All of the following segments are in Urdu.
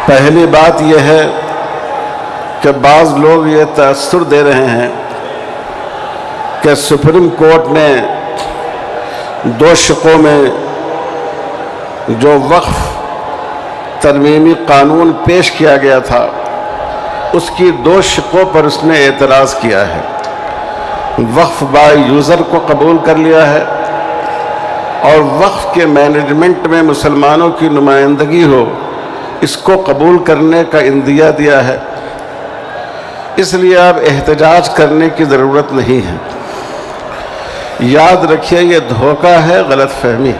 پہلی بات یہ ہے کہ بعض لوگ یہ تاثر دے رہے ہیں کہ سپریم کورٹ نے دو شقوں میں جو وقف ترمیمی قانون پیش کیا گیا تھا اس کی دو شقوں پر اس نے اعتراض کیا ہے۔ وقف بائی یوزر کو قبول کر لیا ہے اور وقف کے مینجمنٹ میں مسلمانوں کی نمائندگی ہو اس کو قبول کرنے کا عندیہ دیا ہے۔ اس لیے اب احتجاج کرنے کی ضرورت نہیں ہے۔ یاد رکھیے یہ دھوکہ ہے، غلط فہمی۔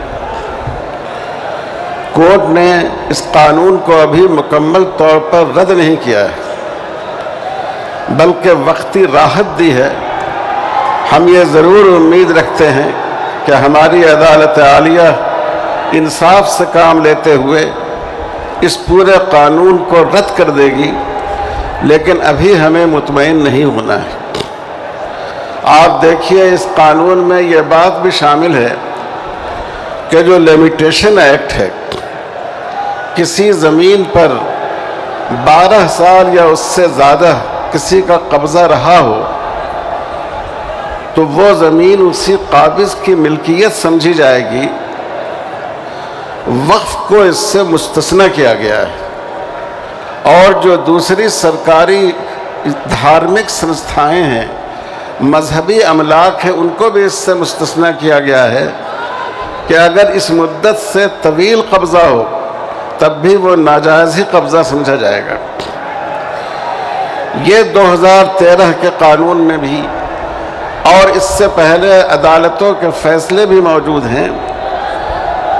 کورٹ نے اس قانون کو ابھی مکمل طور پر رد نہیں کیا ہے بلکہ وقتی راحت دی ہے۔ ہم یہ ضرور امید رکھتے ہیں کہ ہماری عدالت عالیہ انصاف سے کام لیتے ہوئے اس پورے قانون کو رد کر دے گی، لیکن ابھی ہمیں مطمئن نہیں ہونا ہے۔ آپ دیکھیے اس قانون میں یہ بات بھی شامل ہے کہ جو لمیٹیشن ایکٹ ہے، کسی زمین پر 12 سال یا اس سے زیادہ کسی کا قبضہ رہا ہو تو وہ زمین اسی قابض کی ملکیت سمجھی جائے گی۔ وقف کو اس سے مستثنی کیا گیا ہے، اور جو دوسری سرکاری دھارمک سنستھائیں ہیں، مذہبی املاک ہیں، ان کو بھی اس سے مستثنی کیا گیا ہے کہ اگر اس مدت سے طویل قبضہ ہو تب بھی وہ ناجائز ہی قبضہ سمجھا جائے گا۔ یہ 2013 کے قانون میں بھی اور اس سے پہلے عدالتوں کے فیصلے بھی موجود ہیں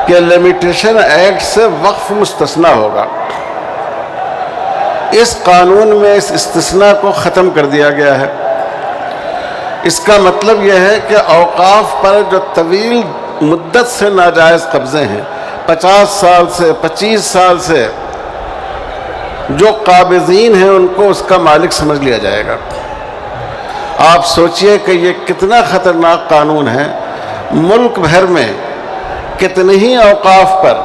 کہ لمیٹیشن ایکٹ سے وقف مستثنی ہوگا۔ اس قانون میں اس استثناء کو ختم کر دیا گیا ہے۔ اس کا مطلب یہ ہے کہ اوقاف پر جو طویل مدت سے ناجائز قبضے ہیں، 50 سال سے 25 سال سے، جو قابضین ہیں ان کو اس کا مالک سمجھ لیا جائے گا۔ آپ سوچئے کہ یہ کتنا خطرناک قانون ہے۔ ملک بھر میں کتنے ہی اوقاف پر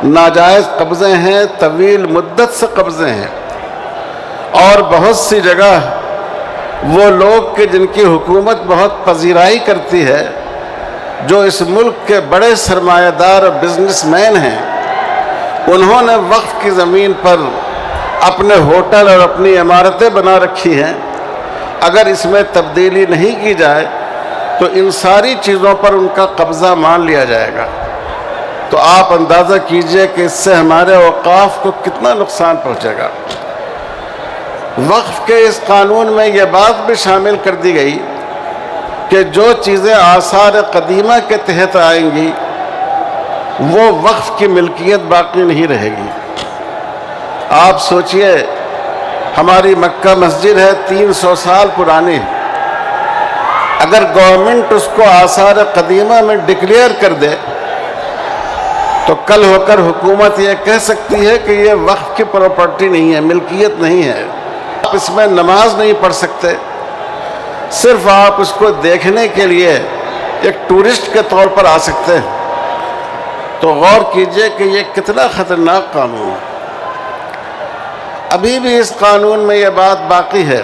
ناجائز قبضے ہیں، طویل مدت سے قبضے ہیں، اور بہت سی جگہ وہ لوگ کہ جن کی حکومت بہت پذیرائی کرتی ہے، جو اس ملک کے بڑے سرمایہ دار اور بزنس مین ہیں، انہوں نے وقف کی زمین پر اپنے ہوٹل اور اپنی عمارتیں بنا رکھی ہیں۔ اگر اس میں تبدیلی نہیں کی جائے تو ان ساری چیزوں پر ان کا قبضہ مان لیا جائے گا۔ تو آپ اندازہ کیجئے کہ اس سے ہمارے اوقاف کو کتنا نقصان پہنچے گا۔ وقف کے اس قانون میں یہ بات بھی شامل کر دی گئی کہ جو چیزیں آثار قدیمہ کے تحت آئیں گی وہ وقف کی ملکیت باقی نہیں رہے گی۔ آپ سوچئے ہماری مکہ مسجد ہے 300 سال پرانی، اگر گورنمنٹ اس کو آثار قدیمہ میں ڈکلیئر کر دے تو کل ہو کر حکومت یہ کہہ سکتی ہے کہ یہ وقف کی پراپرٹی نہیں ہے، ملکیت نہیں ہے، آپ اس میں نماز نہیں پڑھ سکتے، صرف آپ اس کو دیکھنے کے لیے ایک ٹورسٹ کے طور پر آ سکتے ہیں۔ تو غور کیجئے کہ یہ کتنا خطرناک قانون ہے۔ ابھی بھی اس قانون میں یہ بات باقی ہے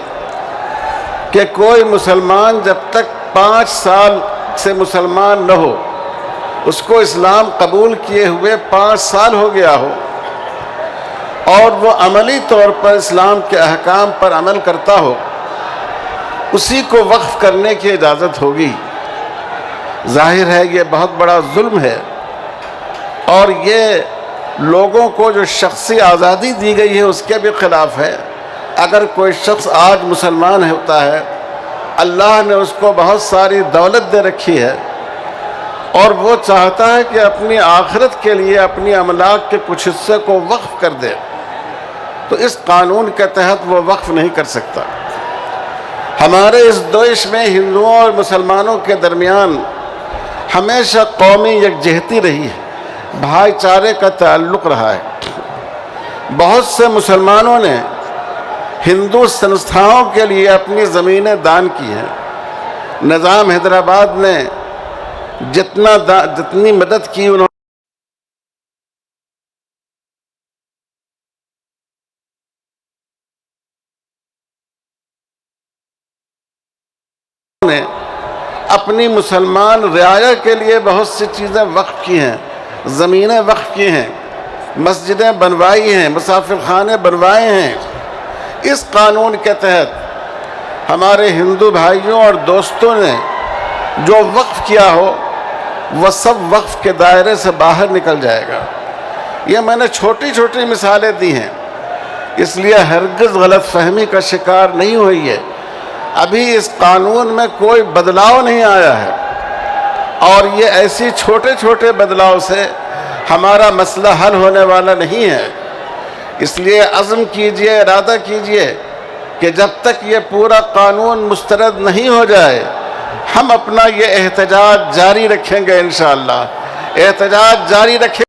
کہ کوئی مسلمان جب تک 5 سال سے مسلمان نہ ہو، اس کو اسلام قبول کیے ہوئے 5 سال ہو گیا ہو اور وہ عملی طور پر اسلام کے احکام پر عمل کرتا ہو، اسی کو وقف کرنے کی اجازت ہوگی۔ ظاہر ہے یہ بہت بڑا ظلم ہے، اور یہ لوگوں کو جو شخصی آزادی دی گئی ہے اس کے بھی خلاف ہے۔ اگر کوئی شخص آج مسلمان ہوتا ہے، اللہ نے اس کو بہت ساری دولت دے رکھی ہے، اور وہ چاہتا ہے کہ اپنی آخرت کے لیے اپنی املاک کے کچھ حصے کو وقف کر دے، تو اس قانون کے تحت وہ وقف نہیں کر سکتا۔ ہمارے اس دیش میں ہندوؤں اور مسلمانوں کے درمیان ہمیشہ قومی یکجہتی رہی ہے، بھائی چارے کا تعلق رہا ہے۔ بہت سے مسلمانوں نے ہندو سنستھاؤں کے لیے اپنی زمینیں دان کی ہیں۔ نظام حیدرآباد نے جتنی مدد کی انہوں اپنی مسلمان رعایا کے لیے بہت سی چیزیں وقف کی ہیں، زمینیں وقف کی ہیں، مسجدیں بنوائی ہیں، مسافر خانے بنوائے ہیں۔ اس قانون کے تحت ہمارے ہندو بھائیوں اور دوستوں نے جو وقف کیا ہو وہ سب وقف کے دائرے سے باہر نکل جائے گا۔ یہ میں نے چھوٹی چھوٹی مثالیں دی ہیں، اس لیے ہرگز غلط فہمی کا شکار نہیں ہوئی ہے۔ ابھی اس قانون میں کوئی بدلاؤ نہیں آیا ہے، اور یہ ایسی چھوٹے چھوٹے بدلاؤ سے ہمارا مسئلہ حل ہونے والا نہیں ہے۔ اس لیے عزم کیجئے، ارادہ کیجئے کہ جب تک یہ پورا قانون مسترد نہیں ہو جائے ہم اپنا یہ احتجاج جاری رکھیں گے، انشاءاللہ احتجاج جاری رکھیں